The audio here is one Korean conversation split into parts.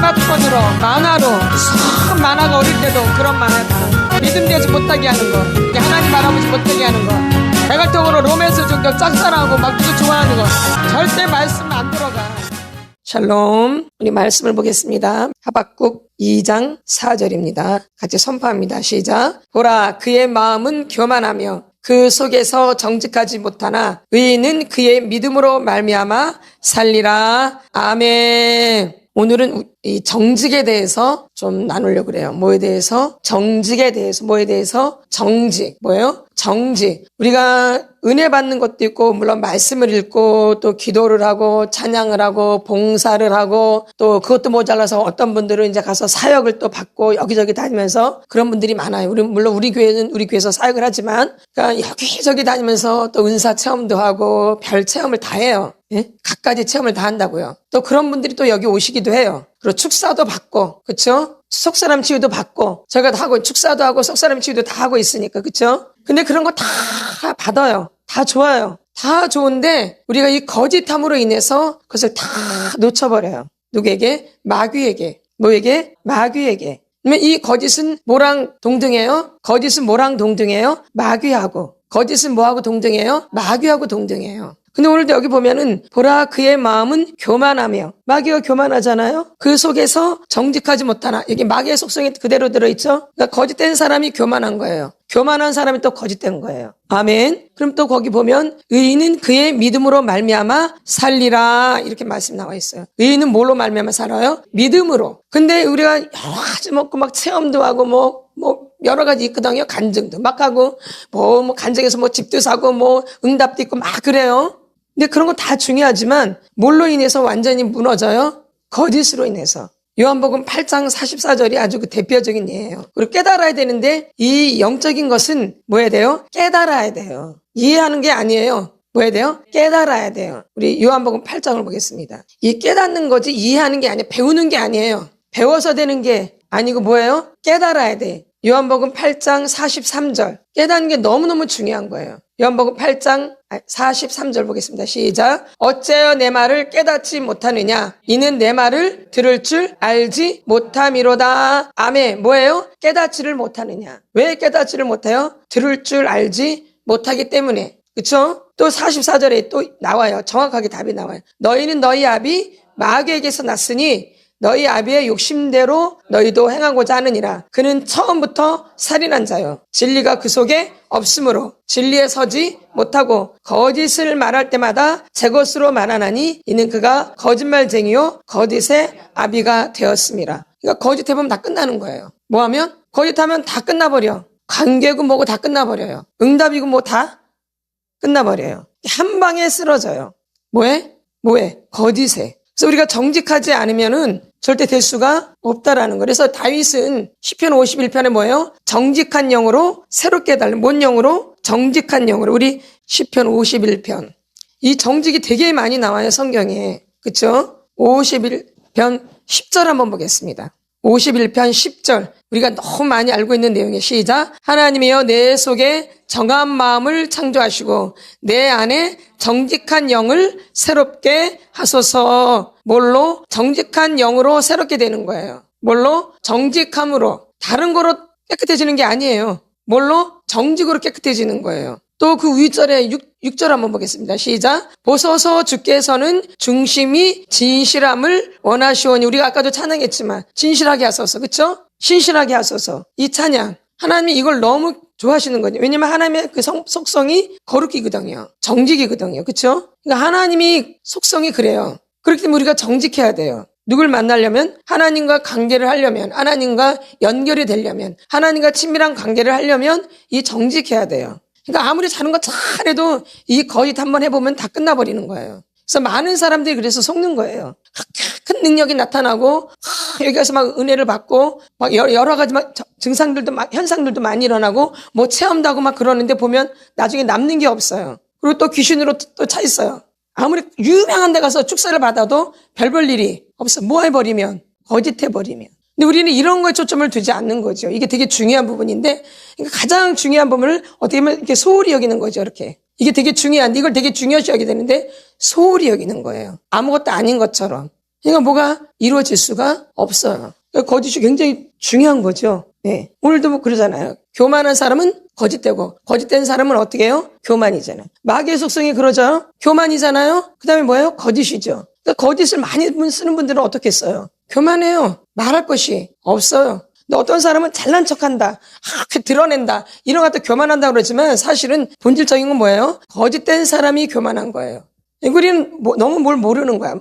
스마트폰으로 만화로 참 만화가 어릴 때도 그런 만화다. 믿음되지 못하게 하는 거, 하나님 알아보지 못하게 하는 거, 개괄적으로 로맨스 종교 짝사랑하고 막 그거 좋아하는 거 절대 말씀 안 들어가. 샬롬. 우리 말씀을 보겠습니다. 하박국 2장 4절입니다. 같이 선포합니다. 시작. 보라, 그의 마음은 교만하며 그 속에서 정직하지 못하나 의인은 그의 믿음으로 말미암아 살리라. 아멘. 오늘은 이 정직에 대해서 좀 나누려고 그래요. 뭐에 대해서? 정직에 대해서. 뭐에 대해서? 정직. 뭐예요? 정직. 우리가 은혜 받는 것도 있고, 물론 말씀을 읽고, 또 기도를 하고, 찬양을 하고, 봉사를 하고, 또 그것도 모자라서 어떤 분들은 이제 가서 사역을 또 받고, 여기저기 다니면서 그런 분들이 많아요. 물론 우리 교회는 우리 교회에서 사역을 하지만, 그러니까 여기저기 다니면서 또 은사 체험도 하고, 별 체험을 다 해요. 예? 갖가지 체험을 다 한다고요. 또 그런 분들이 또 여기 오시기도 해요. 그리고 축사도 받고, 그쵸? 속사람 치유도 받고, 제가 다 하고, 축사도 하고, 속사람 치유도 다 하고 있으니까, 그쵸? 근데 그런 거 다 받아요. 다 좋아요. 다 좋은데, 우리가 이 거짓함으로 인해서 그것을 다 놓쳐버려요. 누구에게? 마귀에게. 뭐에게? 마귀에게. 그러면 이 거짓은 뭐랑 동등해요? 거짓은 뭐랑 동등해요? 마귀하고. 거짓은 뭐하고 동등해요? 마귀하고 동등해요. 근데 오늘도 여기 보면은 보라 그의 마음은 교만하며 마귀가 교만하잖아요. 그 속에서 정직하지 못하나 여기 마귀의 속성이 그대로 들어있죠. 그러니까 거짓된 사람이 교만한 거예요. 교만한 사람이 또 거짓된 거예요. 아멘. 그럼 또 거기 보면 의인은 그의 믿음으로 말미암아 살리라 이렇게 말씀 나와 있어요. 의인은 뭘로 말미암아 살아요? 믿음으로. 근데 우리가 여러 가지 먹고 막 체험도 하고 뭐 여러 가지 있거든요. 간증도 막 하고 뭐 간증에서 뭐 집도 사고 뭐 응답도 있고 막 그래요. 근데 그런 거 다 중요하지만 뭘로 인해서 완전히 무너져요? 거짓으로 인해서. 요한복음 8장 44절이 아주 그 대표적인 예예요. 그리고 깨달아야 되는데 이 영적인 것은 뭐 해야 돼요? 깨달아야 돼요. 이해하는 게 아니에요. 뭐 해야 돼요? 깨달아야 돼요. 우리 요한복음 8장을 보겠습니다. 이 깨닫는 거지 이해하는 게 아니에요. 배우는 게 아니에요. 배워서 되는 게 아니고 뭐예요? 깨달아야 돼. 요한복음 8장 43절. 깨닫는 게 너무너무 중요한 거예요. 요한복음 8장 43절 보겠습니다. 시작. 어째여 내 말을 깨닫지 못하느냐? 이는 내 말을 들을 줄 알지 못함이로다. 아멘. 뭐예요? 깨닫지를 못하느냐? 왜 깨닫지를 못해요? 들을 줄 알지 못하기 때문에. 그쵸? 또 44절에 또 나와요. 정확하게 답이 나와요. 너희는 너희 아비 마귀에게서 났으니 너희 아비의 욕심대로 너희도 행하고자 하느니라. 그는 처음부터 살인한 자요. 진리가 그 속에 없으므로 진리에 서지 못하고 거짓을 말할 때마다 제 것으로 말하나니 이는 그가 거짓말쟁이요 거짓의 아비가 되었습니다. 그러니까 거짓해보면 다 끝나는 거예요. 뭐하면? 거짓하면 다 끝나버려. 관계고 뭐고 다 끝나버려요. 응답이고 뭐 다 끝나버려요. 한 방에 쓰러져요. 뭐해? 거짓에. 그래서 우리가 정직하지 않으면은 절대 될 수가 없다라는 거. 그래서 다윗은 시편 51편에 뭐예요? 정직한 영으로 새롭게 해달라. 뭔 영으로? 정직한 영으로. 우리 시편 51편. 이 정직이 되게 많이 나와요, 성경에. 그쵸? 51편 10절 한번 보겠습니다. 51편 10절. 우리가 너무 많이 알고 있는 내용의 시작. 하나님이여 내 속에 정한 마음을 창조하시고 내 안에 정직한 영을 새롭게 하소서. 뭘로? 정직한 영으로 새롭게 되는 거예요. 뭘로? 정직함으로. 다른 거로 깨끗해지는 게 아니에요. 뭘로? 정직으로 깨끗해지는 거예요. 또 그 윗절에 6절 한번 보겠습니다. 시작. 보소서 주께서는 중심이 진실함을 원하시오니. 우리가 아까도 찬양했지만 진실하게 하소서. 그쵸? 신실하게 하소서. 이 찬양. 하나님이 이걸 너무 좋아하시는 거죠. 왜냐면 하나님의 그 속성이 거룩이거든요. 정직이거든요. 그쵸? 그러니까 하나님이 속성이 그래요. 그렇기 때문에 우리가 정직해야 돼요. 누굴 만나려면, 하나님과 관계를 하려면, 하나님과 연결이 되려면, 하나님과 친밀한 관계를 하려면 이 정직해야 돼요. 그러니까 아무리 자는 거 잘해도 이 거짓 한번 해보면 다 끝나버리는 거예요. 그래서 많은 사람들이 그래서 속는 거예요. 큰 능력이 나타나고 여기 가서 막 은혜를 받고 막 여러 가지 막 증상들도 현상들도 많이 일어나고 뭐 체험도 하고 막 그러는데 보면 나중에 남는 게 없어요. 그리고 또 귀신으로 또 차 있어요. 아무리 유명한 데 가서 축사를 받아도 별 볼 일이 없어. 뭐 해버리면? 거짓해버리면. 근데 우리는 이런 거에 초점을 두지 않는 거죠. 이게 되게 중요한 부분인데, 그러니까 가장 중요한 부분을 어떻게 보면 이렇게 소홀히 여기는 거죠, 이렇게. 이게 되게 중요한데, 이걸 되게 중요시 여기게 되는데, 소홀히 여기는 거예요. 아무것도 아닌 것처럼. 그러니까 뭐가 이루어질 수가 없어요. 그러니까 거짓이 굉장히 중요한 거죠. 네. 오늘도 뭐 그러잖아요. 교만한 사람은 거짓되고 거짓된 사람은 어떻게 해요? 교만이잖아요. 마귀의 속성이 그러죠. 교만이잖아요. 그 다음에 뭐예요? 거짓이죠. 그러니까 거짓을 많이 쓰는 분들은 어떻게 써요? 교만해요. 말할 것이 없어요. 근데 어떤 사람은 잘난 척한다, 드러낸다, 이런 것도 교만한다 그러지만 사실은 본질적인 건 뭐예요? 거짓된 사람이 교만한 거예요. 우리는 너무 뭘 모르는 거야.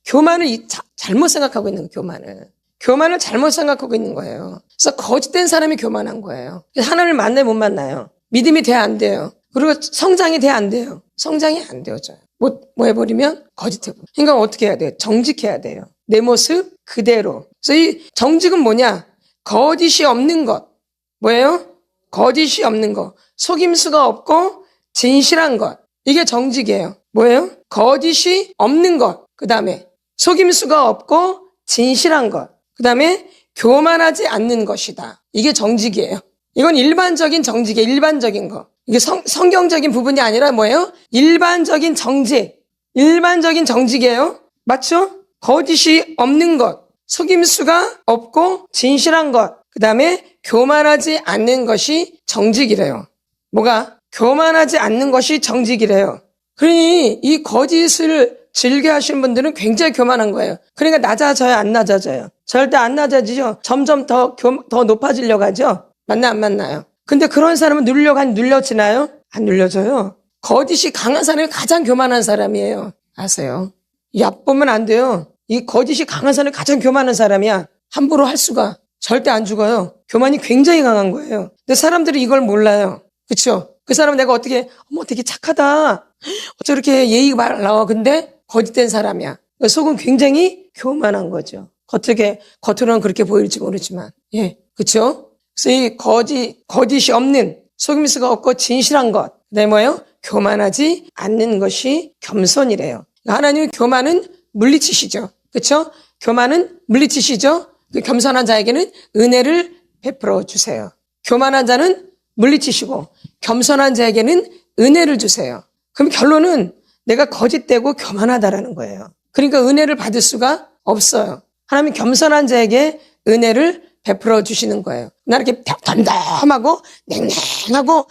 교만을 잘못 생각하고 있는 거예요, 교만을. 교만을 잘못 생각하고 있는 거예요. 그래서 거짓된 사람이 교만한 거예요. 하나님을 만나요, 못 만나요? 믿음이 돼야 안 돼요. 그리고 성장이 돼야 안 돼요. 성장이 안 되어져요. 뭐 해버리면 거짓해버려. 그러니까 어떻게 해야 돼요? 정직해야 돼요. 내 모습 그대로. 그래서 이 정직은 뭐냐? 거짓이 없는 것. 뭐예요? 거짓이 없는 것. 속임수가 없고 진실한 것. 이게 정직이에요. 뭐예요? 거짓이 없는 것. 그 다음에 속임수가 없고 진실한 것. 그 다음에 교만하지 않는 것이다. 이게 정직이에요. 이건 일반적인 정직이에요. 일반적인 거. 이게 성경적인 부분이 아니라 뭐예요? 일반적인 정직. 일반적인 정직이에요. 맞죠? 거짓이 없는 것. 속임수가 없고 진실한 것. 그 다음에 교만하지 않는 것이 정직이래요. 뭐가? 교만하지 않는 것이 정직이래요. 그러니 이 거짓을 즐겨 하시는 분들은 굉장히 교만한 거예요. 그러니까 낮아져요, 안 낮아져요? 절대 안 낮아지죠. 점점 더 높아지려고 하죠. 맞나 안 맞나요? 근데 그런 사람은 눌려지나요? 안 눌려져요. 거짓이 강한 사람이 가장 교만한 사람이에요. 아세요? 얕보면 안 돼요. 이 거짓이 강한 사람이 가장 교만한 사람이야. 함부로 할 수가 절대 안 죽어요. 교만이 굉장히 강한 거예요. 근데 사람들이 이걸 몰라요. 그렇죠? 그 사람은 내가 어떻게 되게 착하다. 어쩌 이렇게 예의가 말 나와. 근데 거짓된 사람이야. 속은 굉장히 교만한 거죠. 겉으로는 그렇게 보일지 모르지만. 예. 그렇죠? 그래서 이 거짓이 없는, 속임수가 없고 진실한 것. 그다음에 뭐예요? 교만하지 않는 것이 겸손이래요. 하나님은 교만은 물리치시죠. 그렇죠? 교만은 물리치시죠. 그 겸손한 자에게는 은혜를 베풀어 주세요. 교만한 자는 물리치시고 겸손한 자에게는 은혜를 주세요. 그럼 결론은 내가 거짓되고 교만하다라는 거예요. 그러니까 은혜를 받을 수가 없어요. 하나님은 겸손한 자에게 은혜를 베풀어 주시는 거예요. 나 이렇게 담담하고 냉랭하고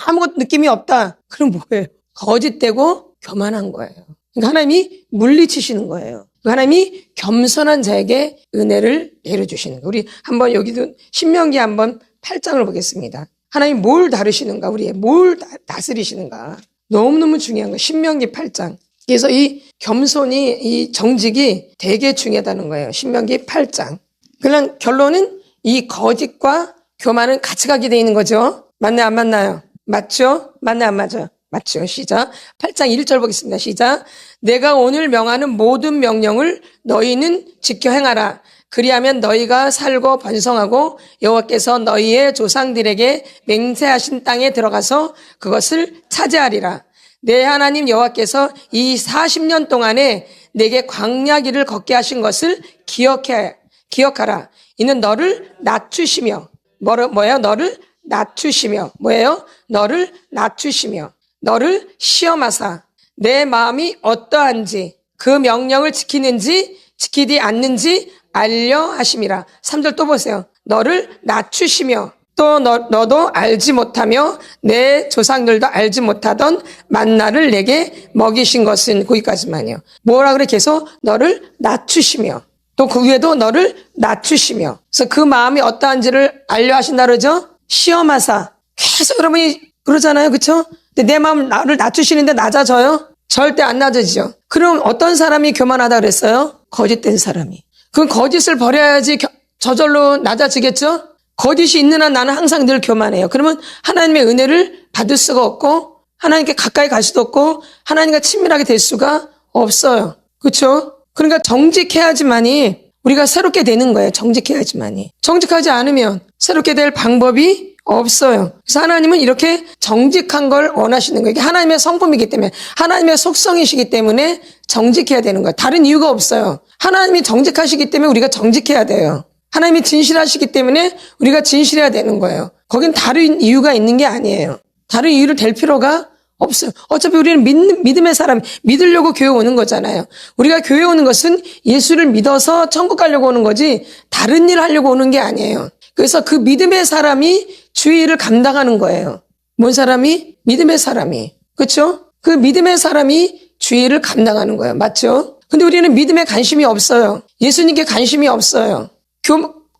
아무것도 느낌이 없다. 그럼 뭐예요? 거짓되고 교만한 거예요. 그러니까 하나님이 물리치시는 거예요. 하나님이 겸손한 자에게 은혜를 내려주시는 거예요. 우리 한번 여기도 신명기 한번 8장을 보겠습니다. 하나님 뭘 다루시는가? 우리의 뭘 다스리시는가? 너무너무 중요한 거예요. 신명기 8장. 그래서 이 겸손이, 이 정직이 되게 중요하다는 거예요. 신명기 8장. 그냥 결론은 이 거짓과 교만은 같이 가게 돼 있는 거죠. 맞나요? 안 맞나요? 맞죠? 맞나요? 안 맞아요? 맞죠? 시작. 8장 1절 보겠습니다. 시작. 내가 오늘 명하는 모든 명령을 너희는 지켜 행하라. 그리하면 너희가 살고 번성하고 여호와께서 너희의 조상들에게 맹세하신 땅에 들어가서 그것을 차지하리라. 내 하나님 여호와께서 이 40년 동안에 내게 광야길을 걷게 하신 것을 기억하라. 이는 너를 낮추시며 뭐예요? 너를 낮추시며 뭐예요? 너를 낮추시며 너를 시험하사 내 마음이 어떠한지 그 명령을 지키는지 지키지 않는지 알려 하심이라. 3절 또 보세요. 너를 낮추시며 또 너도 알지 못하며 내 조상들도 알지 못하던 만나를 내게 먹이신 것은 거기까지만이요. 뭐라 그래? 계속 너를 낮추시며 또 그 위에도 너를 낮추시며 그래서 그 마음이 어떠한지를 알려 하신다 그러죠. 시험하사 계속 여러분이 그러잖아요. 그렇죠? 근데 내 마음 나를 낮추시는데 낮아져요? 절대 안 낮아지죠. 그럼 어떤 사람이 교만하다 그랬어요? 거짓된 사람이. 그럼 거짓을 버려야지 저절로 낮아지겠죠? 거짓이 있는 한 나는 항상 늘 교만해요. 그러면 하나님의 은혜를 받을 수가 없고 하나님께 가까이 갈 수도 없고 하나님과 친밀하게 될 수가 없어요. 그렇죠? 그러니까 정직해야지만이 우리가 새롭게 되는 거예요. 정직해야지만이. 정직하지 않으면 새롭게 될 방법이 없어요. 그래서 하나님은 이렇게 정직한 걸 원하시는 거예요. 이게 하나님의 성품이기 때문에 하나님의 속성이시기 때문에 정직해야 되는 거예요. 다른 이유가 없어요. 하나님이 정직하시기 때문에 우리가 정직해야 돼요. 하나님이 진실하시기 때문에 우리가 진실해야 되는 거예요. 거긴 다른 이유가 있는 게 아니에요. 다른 이유를 댈 필요가 없어요. 어차피 우리는 믿음의 사람, 믿으려고 교회 오는 거잖아요. 우리가 교회 오는 것은 예수를 믿어서 천국 가려고 오는 거지 다른 일 하려고 오는 게 아니에요. 그래서 그 믿음의 사람이 주의 일을 감당하는 거예요. 뭔 사람이? 믿음의 사람이. 그렇죠? 그 믿음의 사람이 주의 일을 감당하는 거예요. 맞죠? 근데 우리는 믿음에 관심이 없어요. 예수님께 관심이 없어요.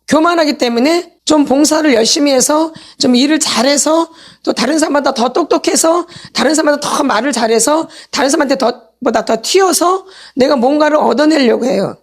교만하기 때문에 좀 봉사를 열심히 해서 좀 일을 잘해서 또 다른 사람보다 더 똑똑해서 다른 사람보다 더 말을 잘해서 다른 사람한테 보다 더 튀어서 내가 뭔가를 얻어내려고 해요.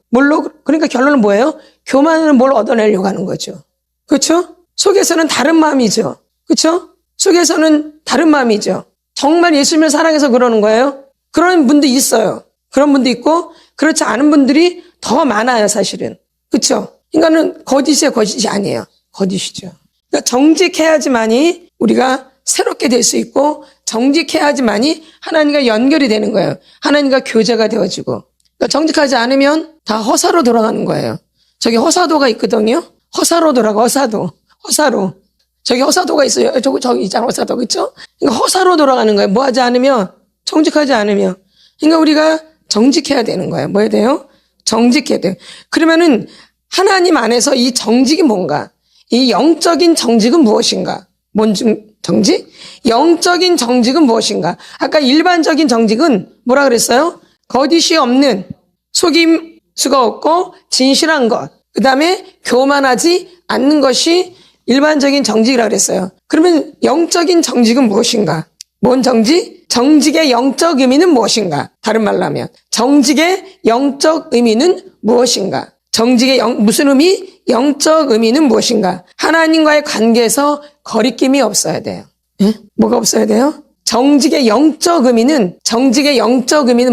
그러니까 결론은 뭐예요? 교만은 뭘 얻어내려고 하는 거죠. 그렇죠? 속에서는 다른 마음이죠. 그렇죠? 속에서는 다른 마음이죠. 정말 예수님을 사랑해서 그러는 거예요. 그런 분도 있어요. 그런 분도 있고 그렇지 않은 분들이 더 많아요, 사실은. 그렇죠? 인간은 거짓이 아니에요. 거짓이죠. 그러니까 정직해야지만이 우리가 새롭게 될 수 있고 정직해야지만이 하나님과 연결이 되는 거예요. 하나님과 교제가 되어지고. 그러니까 정직하지 않으면 다 허사로 돌아가는 거예요. 저기 허사도가 있거든요. 허사로 돌아가, 허사로. 저기 허사도가 있어요. 저기 있잖아, 허사도. 그렇죠? 그러니까 허사로 돌아가는 거예요. 뭐 하지 않으면, 정직하지 않으면. 그러니까 우리가 정직해야 되는 거예요. 뭐 해야 돼요? 정직해야 돼요. 그러면은 하나님 안에서 이 정직이 뭔가? 이 영적인 정직은 무엇인가? 뭔 정직? 영적인 정직은 무엇인가? 아까 일반적인 정직은 뭐라 그랬어요? 거짓이 없는, 속임수가 없고 진실한 것. 그 다음에 교만하지 않는 것이 일반적인 정직이라고 그랬어요. 그러면 영적인 정직은 무엇인가? 뭔 정직? 정직의 영적 의미는 무엇인가? 다른 말로 하면 정직의 영적 의미는 무엇인가? 정직의 무슨 의미? 영적 의미는 무엇인가? 하나님과의 관계에서 거리낌이 없어야 돼요. 예? 뭐가 없어야 돼요? 정직의 영적 의미는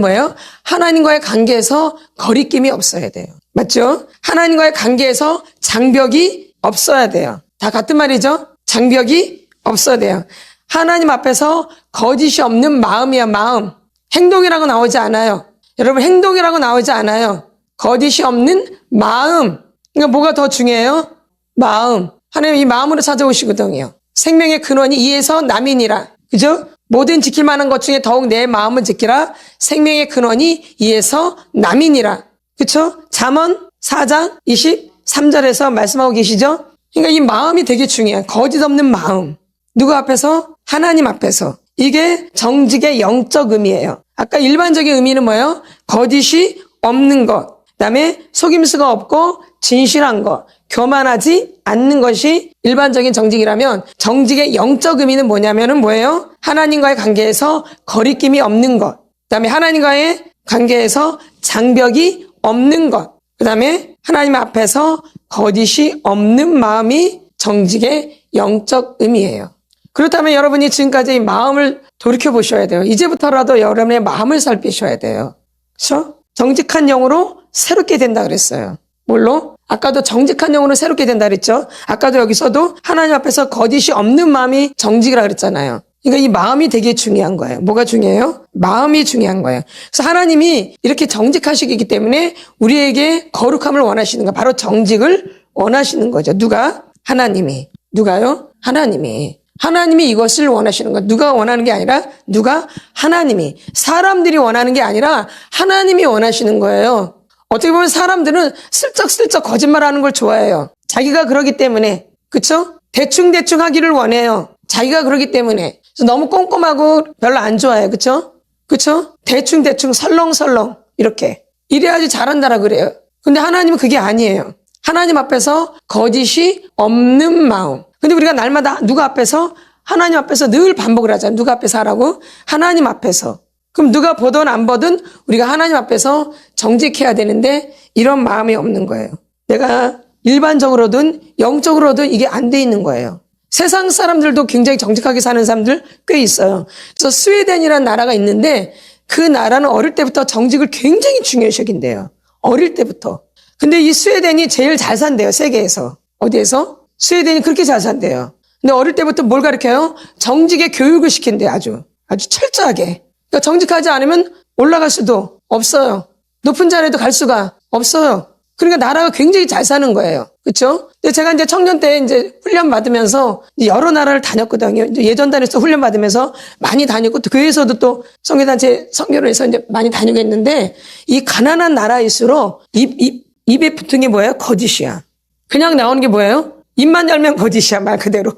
뭐예요? 하나님과의 관계에서 거리낌이 없어야 돼요. 맞죠? 하나님과의 관계에서 장벽이 없어야 돼요. 다 같은 말이죠? 장벽이 없어야 돼요. 하나님 앞에서 거짓이 없는 마음이야, 마음. 행동이라고 나오지 않아요. 여러분, 행동이라고 나오지 않아요. 거짓이 없는 마음. 그러니까 뭐가 더 중요해요? 마음. 하나님 이 마음으로 찾아오시거든요. 생명의 근원이 이에서 남이니라. 그죠? 모든 지킬 만한 것 중에 더욱 내 마음을 지키라. 생명의 근원이 이에서 남이니라. 그쵸? 잠언 4장 23절에서 말씀하고 계시죠? 그러니까 이 마음이 되게 중요해요. 거짓 없는 마음. 누구 앞에서? 하나님 앞에서. 이게 정직의 영적 의미예요. 아까 일반적인 의미는 뭐예요? 거짓이 없는 것. 그다음에 속임수가 없고 진실한 것. 교만하지 않는 것이 일반적인 정직이라면 정직의 영적 의미는 뭐냐면은 뭐예요? 하나님과의 관계에서 거리낌이 없는 것. 그다음에 하나님과의 관계에서 장벽이 없는 것. 그다음에 하나님 앞에서 거짓이 없는 마음이 정직의 영적 의미예요. 그렇다면 여러분이 지금까지 마음을 돌이켜 보셔야 돼요. 이제부터라도 여러분의 마음을 살피셔야 돼요. 그렇죠? 정직한 영으로 새롭게 된다 그랬어요. 뭘로? 아까도 정직한 영으로 새롭게 된다 그랬죠? 아까도 여기서도 하나님 앞에서 거짓이 없는 마음이 정직이라 그랬잖아요. 그러니까 이 마음이 되게 중요한 거예요. 뭐가 중요해요? 마음이 중요한 거예요. 그래서 하나님이 이렇게 정직하시기 때문에 우리에게 거룩함을 원하시는 거, 바로 정직을 원하시는 거죠. 누가? 하나님이. 누가요? 하나님이. 하나님이 이것을 원하시는 거. 누가 원하는 게 아니라 누가? 하나님이. 사람들이 원하는 게 아니라 하나님이 원하시는 거예요. 어떻게 보면 사람들은 슬쩍슬쩍 거짓말하는 걸 좋아해요. 자기가 그러기 때문에. 그쵸? 대충대충 하기를 원해요. 자기가 그러기 때문에. 그래서 너무 꼼꼼하고 별로 안 좋아해요. 그쵸? 그쵸? 대충대충 설렁설렁 이렇게. 이래야지 잘한다라 그래요. 근데 하나님은 그게 아니에요. 하나님 앞에서 거짓이 없는 마음. 근데 우리가 날마다 누구 앞에서? 하나님 앞에서 늘 반복을 하잖아요. 누구 앞에서 하라고? 하나님 앞에서. 그럼 누가 보든 안 보든 우리가 하나님 앞에서 정직해야 되는데 이런 마음이 없는 거예요. 내가 일반적으로든 영적으로든 이게 안 돼 있는 거예요. 세상 사람들도 굉장히 정직하게 사는 사람들 꽤 있어요. 그래서 스웨덴이라는 나라가 있는데 그 나라는 어릴 때부터 정직을 굉장히 중요시 여긴대요. 어릴 때부터. 근데 이 스웨덴이 제일 잘 산대요. 세계에서. 어디에서? 스웨덴이 그렇게 잘 산대요. 근데 어릴 때부터 뭘 가르쳐요? 정직의 교육을 시킨대요. 아주 철저하게. 그러니까 정직하지 않으면 올라갈 수도 없어요. 높은 자리에도 갈 수가 없어요. 그러니까 나라가 굉장히 잘 사는 거예요. 그렇죠? 근데 제가 이제 청년 때 이제 훈련 받으면서 여러 나라를 다녔거든요. 이제 예전단에서 훈련 받으면서 많이 다녔고 또 교회에서도 또 선교단체 선교를 해서 이제 많이 다니고 했는데 이 가난한 나라일수록 입에 붙은 게 뭐예요? 거짓이야. 그냥 나오는 게 뭐예요? 입만 열면 거짓이야, 말 그대로.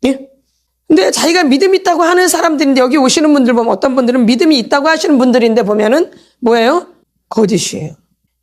예? 근데 자기가 믿음 있다고 하는 사람들인데 여기 오시는 분들 보면 어떤 분들은 믿음이 있다고 하시는 분들인데 보면은 뭐예요? 거짓이에요.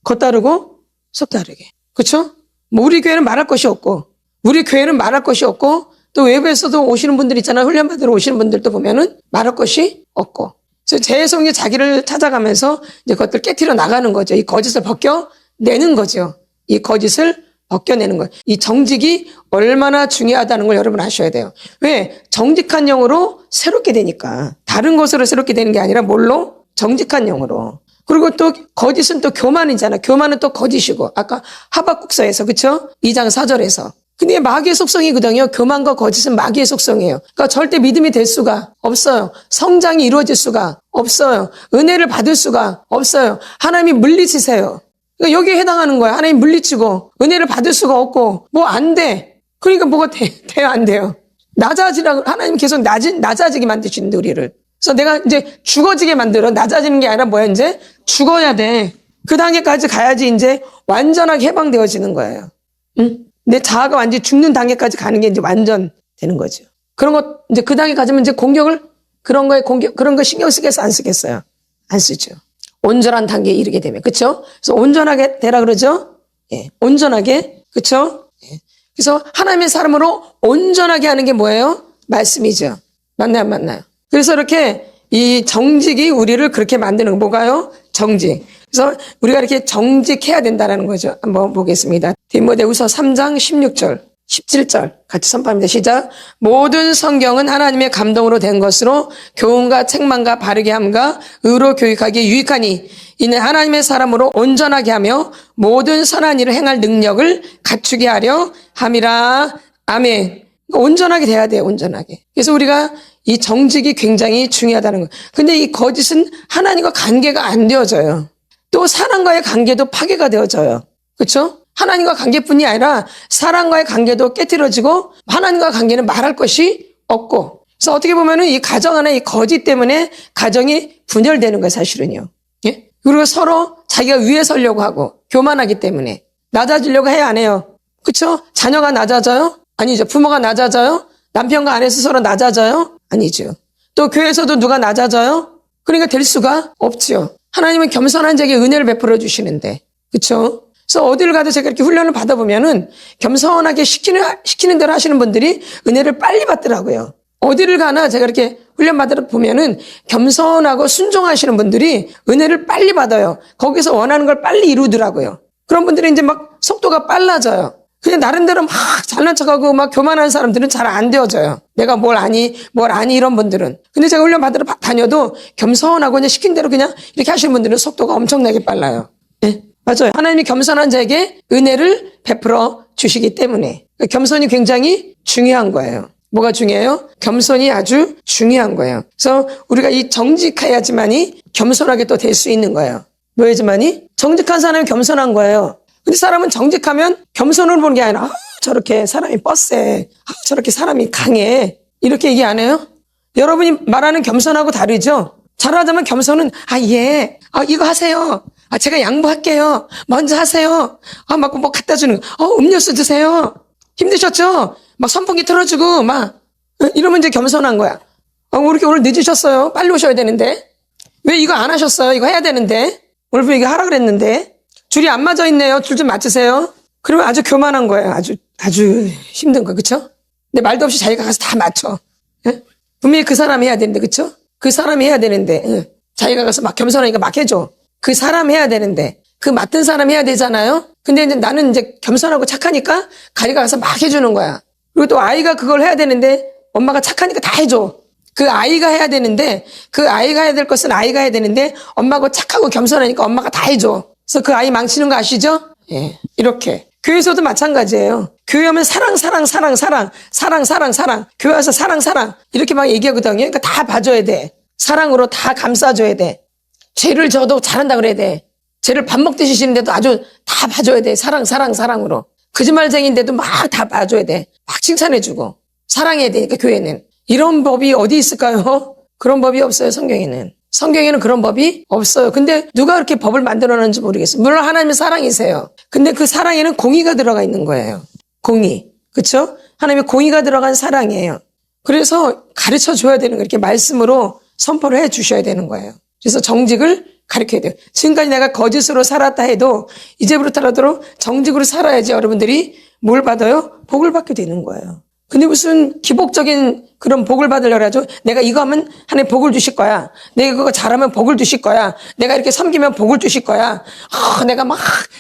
겉다르고 속 다르게. 그렇죠? 뭐 우리 교회는 말할 것이 없고 우리 교회는 말할 것이 없고 또 외부에서도 오시는 분들 있잖아요. 훈련 받으러 오시는 분들도 보면은 말할 것이 없고. 그래서 재성이 자기를 찾아가면서 이제 그것들 깨트려 나가는 거죠. 이 거짓을 벗겨내는 거죠. 이 거짓을 벗겨내는 거예요. 이 정직이 얼마나 중요하다는 걸 여러분 아셔야 돼요. 왜? 정직한 영으로 새롭게 되니까. 다른 것으로 새롭게 되는 게 아니라 뭘로? 정직한 영으로. 그리고 또 거짓은 또 교만이잖아. 교만은 또 거짓이고. 아까 하박국서에서 그렇죠? 2장 4절에서. 근데 마귀의 속성이거든요. 교만과 거짓은 마귀의 속성이에요. 그러니까 절대 믿음이 될 수가 없어요. 성장이 이루어질 수가 없어요. 은혜를 받을 수가 없어요. 하나님이 물리치세요. 그러니까 여기에 해당하는 거야. 하나님 물리치고 은혜를 받을 수가 없고 뭐 안 돼. 그러니까 뭐가 돼요? 안 돼요. 낮아지라고 하나님 계속 낮아지게 만드시는데 우리를. 그래서 내가 이제 죽어지게 만들어. 낮아지는 게 아니라 뭐야 이제 죽어야 돼. 그 단계까지 가야지 이제 완전하게 해방되어지는 거예요. 응? 내 자아가 완전히 죽는 단계까지 가는 게 이제 완전 되는 거죠. 그런 거 이제 그 단계 가지면 이제 공격을 그런 거 신경 쓰겠어 안 쓰겠어요? 안 쓰죠. 온전한 단계에 이르게 되면 그렇죠? 그래서 온전하게 되라 그러죠? 예, 온전하게 그렇죠? 예. 그래서 하나님의 사람으로 온전하게 하는 게 뭐예요? 말씀이죠. 맞나요, 안 맞나요? 그래서 이렇게 이 정직이 우리를 그렇게 만드는 거 뭐가요? 정직. 그래서 우리가 이렇게 정직해야 된다는 거죠. 한번 보겠습니다. 디모데후서 3장 16절, 17절 같이 선포합니다. 시작. 모든 성경은 하나님의 감동으로 된 것으로 교훈과 책망과 바르게 함과 의로 교육하기에 유익하니 이는 하나님의 사람으로 온전하게 하며 모든 선한 일을 행할 능력을 갖추게 하려 함이라. 아멘. 온전하게 돼야 돼요. 온전하게. 그래서 우리가 이 정직이 굉장히 중요하다는 거예요. 근데 이 거짓은 하나님과 관계가 안 되어져요. 또 사람과의 관계도 파괴가 되어져요. 그렇죠? 하나님과 관계뿐이 아니라 사람과의 관계도 깨트려지고 하나님과 관계는 말할 것이 없고. 그래서 어떻게 보면은 이 가정 안에 이 거짓 때문에 가정이 분열되는 거예요, 사실은요. 예? 그리고 서로 자기가 위에 서려고 하고 교만하기 때문에 낮아지려고 해야 안 해요. 그렇죠? 자녀가 낮아져요? 아니죠. 부모가 낮아져요? 남편과 아내에서 서로 낮아져요? 아니죠. 또 교회에서도 누가 낮아져요? 그러니까 될 수가 없죠. 하나님은 겸손한 자에게 은혜를 베풀어 주시는데. 그렇죠? 그래서 어디를 가도 제가 이렇게 훈련을 받아보면은 겸손하게 시키는 대로 하시는 분들이 은혜를 빨리 받더라고요. 어디를 가나 제가 이렇게 훈련 받아보면은 겸손하고 순종하시는 분들이 은혜를 빨리 받아요. 거기서 원하는 걸 빨리 이루더라고요. 그런 분들이 이제 막 속도가 빨라져요. 그냥 나름대로 막 잘난 척하고 막 교만한 사람들은 잘 안 되어져요. 내가 뭘 아니 이런 분들은. 근데 제가 훈련 받으러 다녀도 겸손하고 그냥 시킨 대로 그냥 이렇게 하시는 분들은 속도가 엄청나게 빨라요. 네, 맞아요. 하나님이 겸손한 자에게 은혜를 베풀어 주시기 때문에 겸손이 굉장히 중요한 거예요. 뭐가 중요해요? 겸손이 아주 중요한 거예요. 그래서 우리가 이 정직해야지만이 겸손하게 또 될 수 있는 거예요. 뭐야지만이? 정직한 사람이 겸손한 거예요. 근데 사람은 정직하면 겸손을 보는 게 아니라 저렇게 사람이 뻗세, 저렇게 사람이 강해 이렇게 얘기 안 해요? 여러분이 말하는 겸손하고 다르죠? 잘하자면 겸손은 예, 이거 하세요. 제가 양보할게요. 먼저 하세요. 막 뭐 갖다 주는 거. 음료수 드세요. 힘드셨죠? 막 선풍기 틀어주고 막 이러면 이제 겸손한 거야. 이렇게 오늘 늦으셨어요. 빨리 오셔야 되는데 왜 이거 안 하셨어요? 이거 해야 되는데 오늘 왜 이거 하라 그랬는데 줄이 안 맞아 있네요. 줄 좀 맞추세요. 그러면 아주 교만한 거예요. 아주 힘든 거, 그쵸? 근데 말도 없이 자기가 가서 다 맞춰. 예? 분명히 그 사람이 해야 되는데, 그쵸? 그 사람이 해야 되는데, 자기가 가서 막 겸손하니까 막 해줘. 그 사람이 해야 되는데, 그 맡은 사람이 해야 되잖아요? 근데 이제 나는 이제 겸손하고 착하니까 가리가 가서 막 해주는 거야. 그리고 또 아이가 그걸 해야 되는데, 엄마가 착하니까 다 해줘. 그 아이가 해야 되는데, 그 아이가 해야 될 것은 아이가 해야 되는데, 엄마가 착하고 겸손하니까 엄마가 다 해줘. 그래서 그 아이 망치는 거 아시죠? 예, 이렇게. 교회에서도 마찬가지예요. 교회 하면 사랑. 교회 와서 사랑. 이렇게 막 얘기하거든요. 그러니까 다 봐줘야 돼. 사랑으로 다 감싸줘야 돼. 죄를 져도 잘한다 그래야 돼. 쟤를 밥 먹듯이 지는데도 아주 다 봐줘야 돼. 사랑으로. 거짓말쟁인데도 막 다 봐줘야 돼. 막 칭찬해주고. 사랑해야 되니까 교회는. 이런 법이 어디 있을까요? 그런 법이 없어요, 성경에는. 성경에는 그런 법이 없어요. 근데 누가 그렇게 법을 만들어놨는지 모르겠어요. 물론 하나님은 사랑이세요. 근데 그 사랑에는 공의가 들어가 있는 거예요. 공의. 그렇죠? 하나님의 공의가 들어간 사랑이에요. 그래서 가르쳐 줘야 되는 거예요. 이렇게 말씀으로 선포를 해 주셔야 되는 거예요. 그래서 정직을 가르쳐야 돼요. 지금까지 내가 거짓으로 살았다 해도 이제부터라도 정직으로 살아야지 여러분들이 뭘 받아요? 복을 받게 되는 거예요. 근데 무슨 기복적인 그런 복을 받으려고 하죠. 내가 이거 하면 하나님 복을 주실 거야. 내가 그거 잘하면 복을 주실 거야. 내가 이렇게 섬기면 복을 주실 거야. 내가 막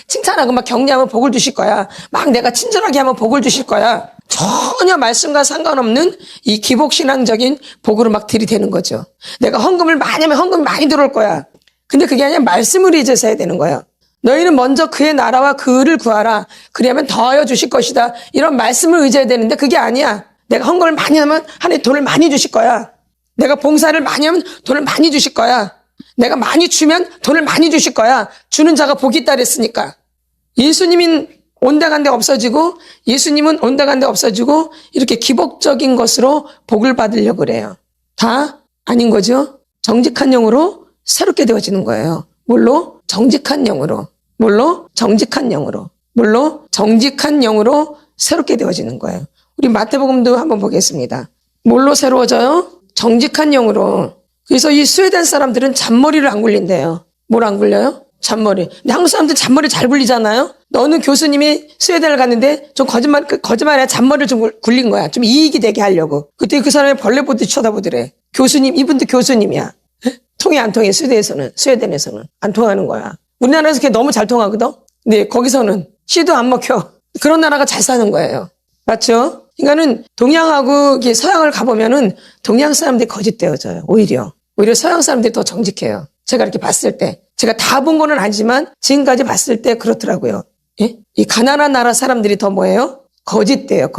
칭찬하고 막 격려하면 복을 주실 거야. 막 내가 친절하게 하면 복을 주실 거야. 전혀 말씀과 상관없는 이 기복신앙적인 복으로 막 들이대는 거죠. 내가 헌금을 많이 하면 헌금이 많이 들어올 거야. 근데 그게 아니라 말씀을 의지해서 해야 되는 거예요. 너희는 먼저 그의 나라와 그 의를 구하라. 그리하면 더하여 주실 것이다. 이런 말씀을 의지해야 되는데 그게 아니야. 내가 헌금을 많이 하면 하나님 돈을 많이 주실 거야. 내가 봉사를 많이 하면 돈을 많이 주실 거야. 내가 많이 주면 돈을 많이 주실 거야. 주는 자가 복이 있다 그랬으니까. 예수님은 온데간데 없어지고 예수님은 온데간데 없어지고 이렇게 기복적인 것으로 복을 받으려고 그래요. 다 아닌 거죠. 정직한 영으로 새롭게 되어지는 거예요. 뭘로? 정직한 영으로. 뭘로? 정직한 영으로. 뭘로? 정직한 영으로 새롭게 되어지는 거예요. 우리 마태복음도 한번 보겠습니다. 뭘로 새로워져요? 정직한 영으로. 그래서 이 스웨덴 사람들은 잔머리를 안 굴린대요. 뭘 안 굴려요? 잔머리. 근데 한국 사람들 잔머리 잘 굴리잖아요? 어느 교수님이 스웨덴을 갔는데 좀 거짓말에 잔머리를 좀 굴린 거야. 좀 이익이 되게 하려고. 그때 그 사람이 벌레 보듯이 쳐다보더래. 교수님, 이분도 교수님이야. 통해 안 통해, 스웨덴에서는. 안 통하는 거야. 우리나라에서 그게 너무 잘 통하거든? 근데 거기서는 씨도 안 먹혀. 그런 나라가 잘 사는 거예요. 맞죠? 그러니까는 동양하고 서양을 가보면은 동양 사람들이 거짓되어져요. 오히려 서양 사람들이 더 정직해요. 제가 이렇게 봤을 때. 제가 다 본 거는 아니지만 지금까지 봤을 때 그렇더라고요. 예? 이 가난한 나라 사람들이 더 뭐예요? 거짓돼요.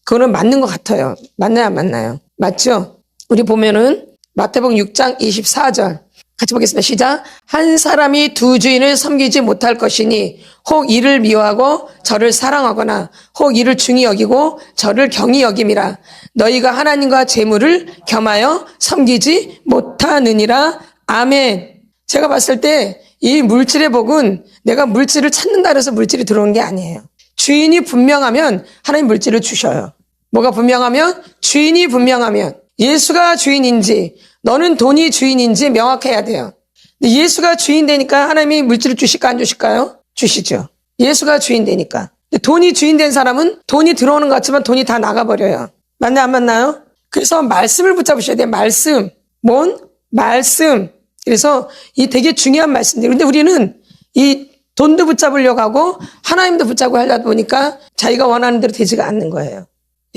그거는 맞는 것 같아요. 맞나요, 안 맞나요? 맞죠? 우리 보면은 마태복음 6장 24절 같이 보겠습니다. 시작. 한 사람이 두 주인을 섬기지 못할 것이니 혹 이를 미워하고 저를 사랑하거나 혹 이를 중히 여기고 저를 경히 여김이라. 너희가 하나님과 재물을 겸하여 섬기지 못하느니라. 아멘. 제가 봤을 때 이 물질의 복은 내가 물질을 찾는다 그래서 물질이 들어오는 게 아니에요. 주인이 분명하면 하나님 물질을 주셔요. 뭐가 분명하면? 주인이 분명하면. 예수가 주인인지 너는 돈이 주인인지 명확해야 돼요. 근데 예수가 주인 되니까 하나님이 물질을 주실까 안 주실까요? 주시죠. 예수가 주인 되니까. 근데 돈이 주인 된 사람은 돈이 들어오는 것 같지만 돈이 다 나가버려요. 맞나요, 안 맞나요? 그래서 말씀을 붙잡으셔야 돼요. 말씀. 뭔? 말씀. 그래서 이 되게 중요한 말씀들. 근데 우리는 이 돈도 붙잡으려고 하고 하나님도 붙잡고 하려다 보니까 자기가 원하는 대로 되지가 않는 거예요.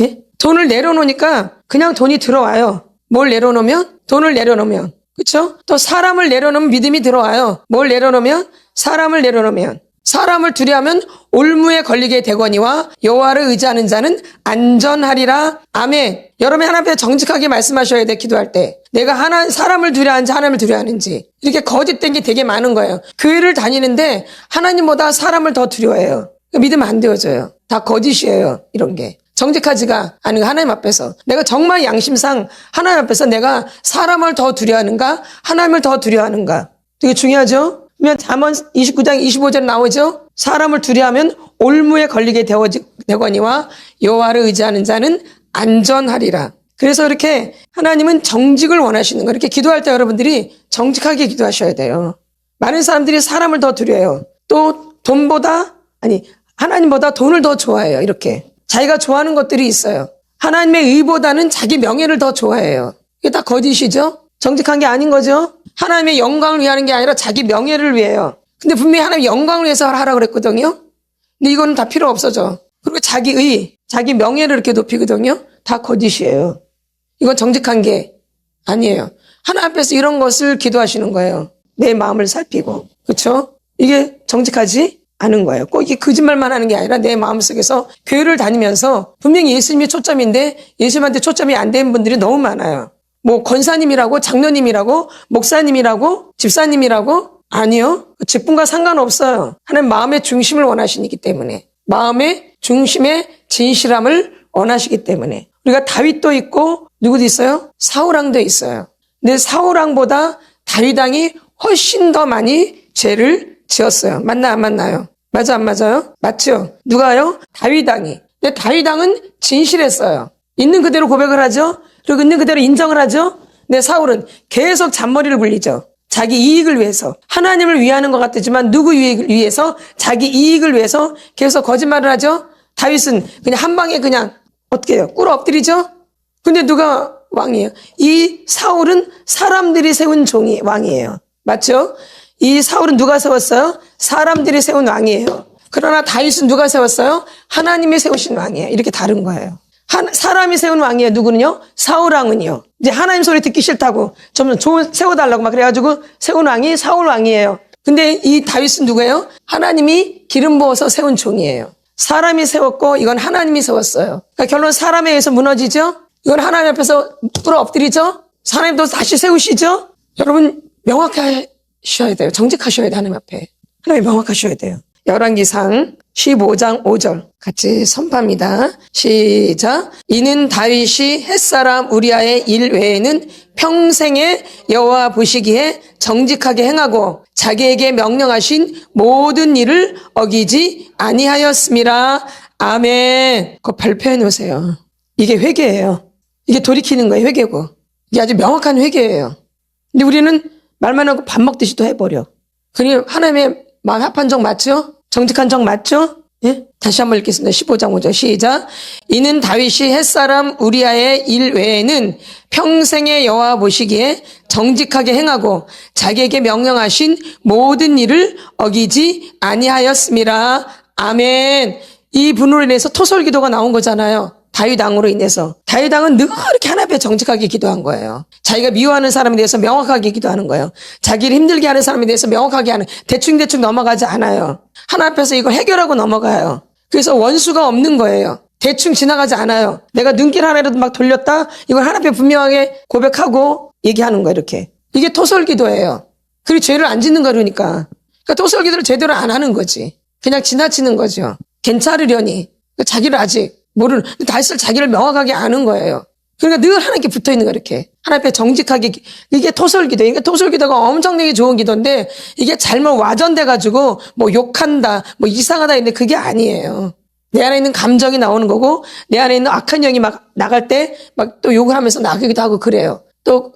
예? 돈을 내려놓으니까 그냥 돈이 들어와요. 뭘 내려놓으면? 돈을 내려놓으면. 그렇죠? 또 사람을 내려놓으면 믿음이 들어와요. 뭘 내려놓으면? 사람을 내려놓으면. 사람을 두려워하면 올무에 걸리게 되거니와 여호와를 의지하는 자는 안전하리라. 아멘. 여러분이 하나님 앞에 정직하게 말씀하셔야 돼. 기도할 때. 내가 사람을 두려워하는지 하나님을 두려워하는지. 이렇게 거짓된 게 되게 많은 거예요. 교회를 다니는데 하나님보다 사람을 더 두려워해요. 믿으면 안 되어져요. 다 거짓이에요. 이런 게. 정직하지가 않은 거 하나님 앞에서. 내가 정말 양심상 하나님 앞에서 내가 사람을 더 두려워하는가? 하나님을 더 두려워하는가? 되게 중요하죠? 그러면 잠언 29장 25절에 나오죠? 사람을 두려워하면 올무에 걸리게 되거니와 여호와를 의지하는 자는 안전하리라. 그래서 이렇게 하나님은 정직을 원하시는 거예요. 이렇게 기도할 때 여러분들이 정직하게 기도하셔야 돼요. 많은 사람들이 사람을 더 두려워해요. 또 하나님보다 돈을 더 좋아해요. 이렇게. 자기가 좋아하는 것들이 있어요. 하나님의 의보다는 자기 명예를 더 좋아해요. 이게 다 거짓이죠? 정직한 게 아닌 거죠? 하나님의 영광을 위하는 게 아니라 자기 명예를 위해요. 근데 분명히 하나님의 영광을 위해서 하라고 그랬거든요? 근데 이거는 다 필요 없어져. 그리고 자기 명예를 이렇게 높이거든요? 다 거짓이에요. 이건 정직한 게 아니에요. 하나님 앞에서 이런 것을 기도하시는 거예요. 내 마음을 살피고. 그렇죠? 이게 정직하지 않은 거예요. 꼭 이게 거짓말만 하는 게 아니라 내 마음속에서 교회를 다니면서 분명히 예수님이 초점인데 예수님한테 초점이 안 된 분들이 너무 많아요. 뭐 권사님이라고 장로님이라고 목사님이라고 집사님이라고 아니요. 직분과 상관없어요. 하나님 마음의 중심을 원하시기 때문에. 마음의 중심의 진실함을 원하시기 때문에. 우리가 다윗도 있고 누구도 있어요? 사울왕도 있어요. 근데 사울왕보다 다윗왕이 훨씬 더 많이 죄를 지었어요. 맞나 안 맞나요? 맞아 안 맞아요? 맞죠? 누가요? 다윗왕이. 근데 다윗왕은 진실했어요. 있는 그대로 고백을 하죠. 그리고 있는 그대로 인정을 하죠. 근데 사울은 계속 잔머리를 굴리죠. 자기 이익을 위해서. 하나님을 위하는 것 같지만 누구 이익을 위해서? 자기 이익을 위해서 계속 거짓말을 하죠. 다윗은 그냥 한 방에 그냥 어떻게 해요? 꿇어 엎드리죠. 근데 누가 왕이에요? 이 사울은 사람들이 세운 종이 왕이에요. 맞죠? 이 사울은 누가 세웠어요? 사람들이 세운 왕이에요. 그러나 다윗은 누가 세웠어요? 하나님이 세우신 왕이에요. 이렇게 다른 거예요. 사람이 세운 왕이에요. 누구는요? 사울왕은요. 이제 하나님 소리 듣기 싫다고 좀 세워달라고 막 그래가지고 세운 왕이 사울왕이에요. 근데 이 다윗은 누구예요? 하나님이 기름 부어서 세운 종이에요. 사람이 세웠고 이건 하나님이 세웠어요. 그러니까 결론 사람에 의해서 무너지죠? 이건 하나님 앞에서 꿇어 엎드리죠? 하나님도 다시 세우시죠? 여러분 명확하셔야 돼요. 정직하셔야 돼요. 하나님 앞에. 하나님 명확하셔야 돼요. 열왕기상 15장 5절 같이 선포합니다. 시작. 이는 다윗이 햇사람 우리아의 일 외에는 평생에 여호와 보시기에 정직하게 행하고 자기에게 명령하신 모든 일을 어기지 아니하였음이라. 아멘. 그거 발표해 놓으세요. 이게 회개예요. 이게 돌이키는 거예요. 회개고. 이게 아주 명확한 회개예요. 근데 우리는 말만 하고 밥 먹듯이 또 해버려. 그러니 하나님의 마음 합한 정 맞죠? 정직한 정 맞죠? 예? 다시 한번 읽겠습니다. 15장 5절 시작. 이는 다윗이 햇사람 우리아의 일 외에는 평생의 여호와 보시기에 정직하게 행하고 자기에게 명령하신 모든 일을 어기지 아니하였음이라. 아멘. 이 분으로 인해서 토설기도가 나온 거잖아요. 다윗 왕으로 인해서. 다윗 왕은 늘 이렇게 하나님 앞에 정직하게 기도한 거예요. 자기가 미워하는 사람에 대해서 명확하게 기도하는 거예요. 자기를 힘들게 하는 사람에 대해서 명확하게 하는, 대충 넘어가지 않아요. 하나님 앞에서 이걸 해결하고 넘어가요. 그래서 원수가 없는 거예요. 대충 지나가지 않아요. 내가 눈길 하나라도 막 돌렸다? 이걸 하나님 앞에 분명하게 고백하고 얘기하는 거예요. 이렇게. 이게 토설기도예요. 그리고 죄를 안 짓는 거니까. 그러니까 토설기도를 제대로 안 하는 거지. 그냥 지나치는 거죠. 괜찮으려니. 자기를 아직 모르는, 다윗은 자기를 명확하게 아는 거예요. 그러니까 늘 하나님께 붙어 있는 거예요, 이렇게. 하나님 앞에 정직하게, 이게 토설기도. 이게 토설기도가 엄청나게 좋은 기도인데, 이게 잘못 와전돼가지고, 뭐 욕한다, 뭐 이상하다 했는데 그게 아니에요. 내 안에 있는 감정이 나오는 거고, 내 안에 있는 악한 영이 막 나갈 때, 막 또 욕을 하면서 나가기도 하고 그래요. 또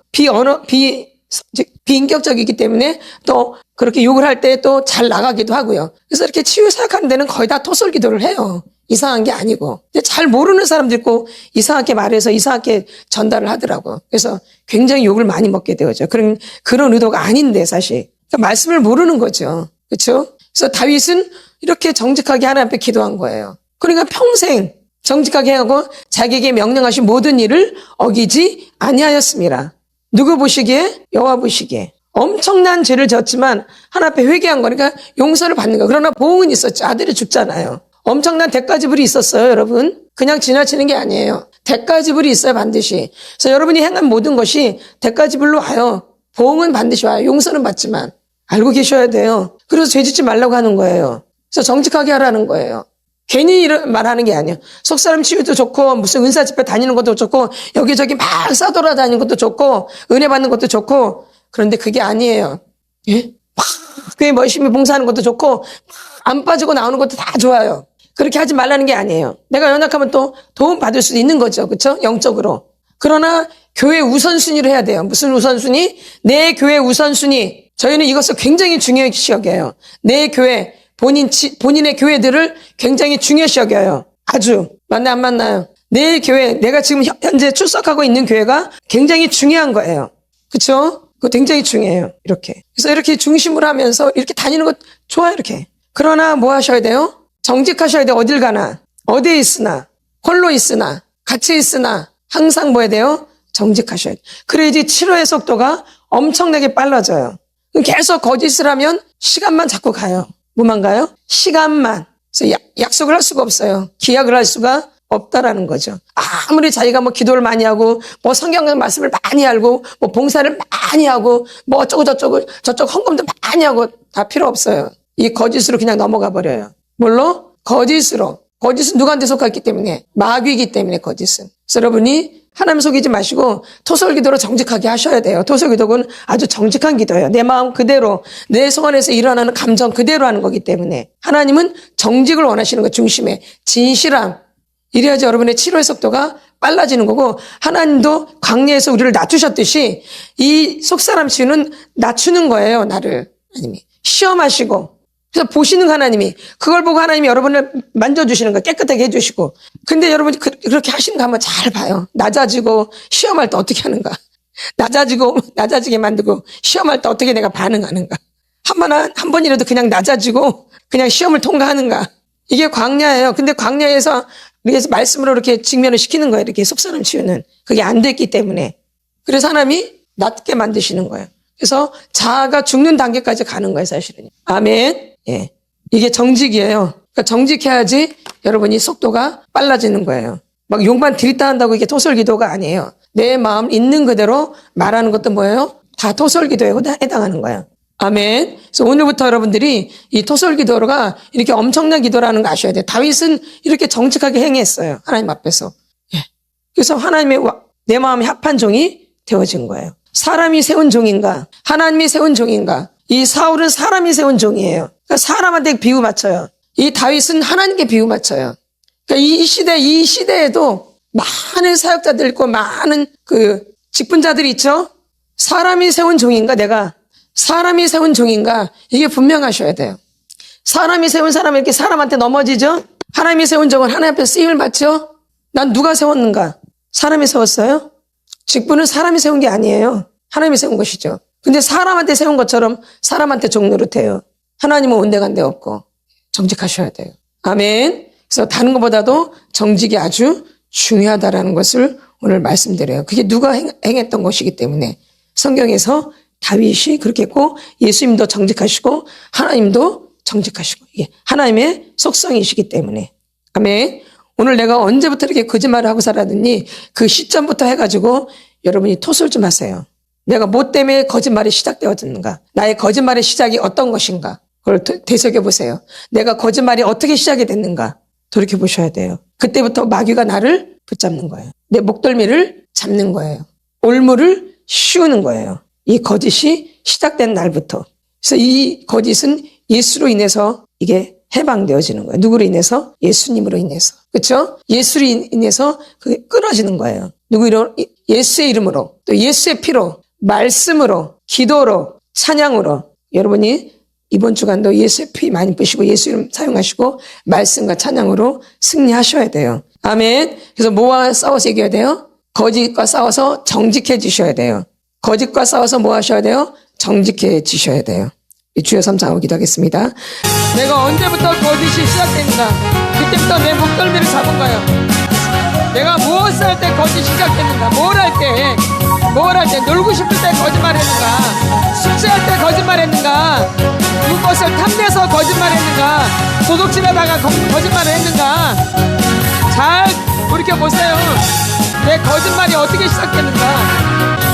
비인격적이기 때문에 또 그렇게 욕을 할 때 또 잘 나가기도 하고요. 그래서 이렇게 치유 사역하는 데는 거의 다 토설기도를 해요. 이상한 게 아니고. 근데 잘 모르는 사람도 있고 이상하게 말해서 이상하게 전달을 하더라고요. 그래서 굉장히 욕을 많이 먹게 되죠. 그런 의도가 아닌데 사실. 그러니까 말씀을 모르는 거죠. 그렇죠? 그래서 다윗은 이렇게 정직하게 하나님 앞에 기도한 거예요. 그러니까 평생 정직하게 하고 자기에게 명령하신 모든 일을 어기지 아니하였습니다. 누구 보시기에? 여호와 보시기에. 엄청난 죄를 졌지만 하나님 앞에 회개한 거니까 용서를 받는 거예요. 그러나 보응은 있었죠. 아들이 죽잖아요. 엄청난 대가지불이 있었어요, 여러분. 그냥 지나치는 게 아니에요. 대가지불이 있어요, 반드시. 그래서 여러분이 행한 모든 것이 대가지불로 와요. 보응은 반드시 와요. 용서는 받지만. 알고 계셔야 돼요. 그래서 죄 짓지 말라고 하는 거예요. 그래서 정직하게 하라는 거예요. 괜히 이런 말하는 게 아니에요. 속사람 치유도 좋고 무슨 은사 집회 다니는 것도 좋고 여기저기 막 싸돌아다니는 것도 좋고 은혜 받는 것도 좋고 그런데 그게 아니에요. 예? 막 교회 열심히 봉사하는 것도 좋고 안 빠지고 나오는 것도 다 좋아요. 그렇게 하지 말라는 게 아니에요. 내가 연약하면 또 도움 받을 수도 있는 거죠. 그렇죠? 영적으로. 그러나 교회 우선순위를 해야 돼요. 무슨 우선순위? 내 교회 우선순위. 저희는 이것을 굉장히 중요시 여겨요. 내 교회, 본인의 교회들을 굉장히 중요시 여겨요. 아주. 맞나 안 맞나요? 내 교회, 내가 지금 현재 출석하고 있는 교회가 굉장히 중요한 거예요. 그렇죠? 그거 굉장히 중요해요. 이렇게. 그래서 이렇게 중심으로 하면서 이렇게 다니는 것 좋아요. 이렇게. 그러나 뭐 하셔야 돼요? 정직하셔야 돼요. 어딜 가나. 어디에 있으나. 홀로 있으나. 같이 있으나. 항상 뭐 해야 돼요? 정직하셔야 돼요. 그래야지 치료의 속도가 엄청나게 빨라져요. 계속 거짓을 하면 시간만 자꾸 가요. 뭐만 가요? 시간만. 그래서 약속을 할 수가 없어요. 기약을 할 수가 없다라는 거죠. 아무리 자기가 뭐 기도를 많이 하고 뭐 성경 말씀을 많이 알고 뭐 봉사를 많이 하고 뭐 어쩌고 저쩌고 헌금도 많이 하고 다 필요 없어요. 이 거짓으로 그냥 넘어가 버려요. 뭘로? 거짓으로. 거짓은 누구한테 속했기 때문에? 마귀이기 때문에 거짓은. 그래서 여러분이 하나님 속이지 마시고 토설기도로 정직하게 하셔야 돼요. 토설기도는 아주 정직한 기도예요. 내 마음 그대로, 내 소원에서 일어나는 감정 그대로 하는 거기 때문에 하나님은 정직을 원하시는 것 중심에 진실함. 이래야지 여러분의 치료의 속도가 빨라지는 거고 하나님도 광야에서 우리를 낮추셨듯이 이 속사람 치유는 낮추는 거예요. 나를 하나님이 시험하시고 그래서 보시는 하나님이 그걸 보고 하나님이 여러분을 만져주시는 거 깨끗하게 해주시고 근데 여러분이 그렇게 하시는 거 한번 잘 봐요. 낮아지고 시험할 때 어떻게 하는가 낮아지게 만들고 시험할 때 어떻게 내가 반응하는가 한 번이라도 그냥 낮아지고 그냥 시험을 통과하는가 이게 광야예요. 근데 광야에서 그래서 말씀으로 이렇게 직면을 시키는 거예요. 이렇게 속사람 치유는. 그게 안 됐기 때문에. 그래서 하나님이 낮게 만드시는 거예요. 그래서 자아가 죽는 단계까지 가는 거예요, 사실은. 아멘. 예. 이게 정직이에요. 그러니까 정직해야지 여러분이 속도가 빨라지는 거예요. 막 욕만 들이다 한다고 이게 토설기도가 아니에요. 내 마음 있는 그대로 말하는 것도 뭐예요? 다 토설기도에 해당하는 거예요. 아멘. 그래서 오늘부터 여러분들이 이 토설기도가 이렇게 엄청난 기도라는 거 아셔야 돼요. 다윗은 이렇게 정직하게 행했어요. 하나님 앞에서. 예. 그래서 하나님의 내 마음이 합한 종이 되어진 거예요. 사람이 세운 종인가? 하나님이 세운 종인가? 이 사울은 사람이 세운 종이에요. 그러니까 사람한테 비유 맞춰요. 이 다윗은 하나님께 비유 맞춰요. 그러니까 이 시대에도 많은 사역자들 있고 많은 그 직분자들이 있죠. 사람이 세운 종인가? 사람이 세운 종인가? 이게 분명하셔야 돼요. 사람이 세운 사람이 이렇게 사람한테 넘어지죠? 하나님이 세운 종은 하나님 앞에 쓰임을 받죠? 난 누가 세웠는가? 사람이 세웠어요? 직분은 사람이 세운 게 아니에요. 하나님이 세운 것이죠. 근데 사람한테 세운 것처럼 사람한테 종 노릇해요. 하나님은 온데간데 없고 정직하셔야 돼요. 아멘. 그래서 다른 것보다도 정직이 아주 중요하다라는 것을 오늘 말씀드려요. 그게 누가 행했던 것이기 때문에 성경에서 다윗이 그렇게 했고 예수님도 정직하시고 하나님도 정직하시고 이게 하나님의 속성이시기 때문에 아멘. 오늘 내가 언제부터 이렇게 거짓말을 하고 살았느니 그 시점부터 해가지고 여러분이 토설 좀 하세요. 내가 뭐 때문에 거짓말이 시작되었는가? 나의 거짓말의 시작이 어떤 것인가? 그걸 되새겨 보세요. 내가 거짓말이 어떻게 시작이 됐는가? 돌이켜 보셔야 돼요. 그때부터 마귀가 나를 붙잡는 거예요. 내 목덜미를 잡는 거예요. 올무를 씌우는 거예요. 이 거짓이 시작된 날부터. 그래서 이 거짓은 예수로 인해서 이게 해방되어지는 거예요. 누구로 인해서? 예수님으로 인해서. 그렇죠? 예수로 인해서 그게 끊어지는 거예요. 예수의 이름으로, 또 예수의 피로, 말씀으로, 기도로, 찬양으로. 여러분이 이번 주간도 예수의 피 많이 뿌시고 예수 이름 사용하시고 말씀과 찬양으로 승리하셔야 돼요. 아멘. 그래서 뭐와 싸워서 이겨야 돼요? 거짓과 싸워서 정직해지셔야 돼요. 거짓과 싸워서 뭐 하셔야 돼요? 정직해지셔야 돼요. 주여 삼창하고 기도하겠습니다. 내가 언제부터 거짓이 시작됐는가? 그때부터 내 목덜미를 잡은 거예요. 내가 무엇을 할 때 거짓이 시작됐는가? 뭘 할 때 놀고 싶을 때 거짓말했는가? 숙제할 때 거짓말했는가? 무엇을 탐내서 거짓말했는가? 도둑질하다가 거짓말을 했는가? 잘 돌이켜보세요. 내 거짓말이 어떻게 시작됐는가?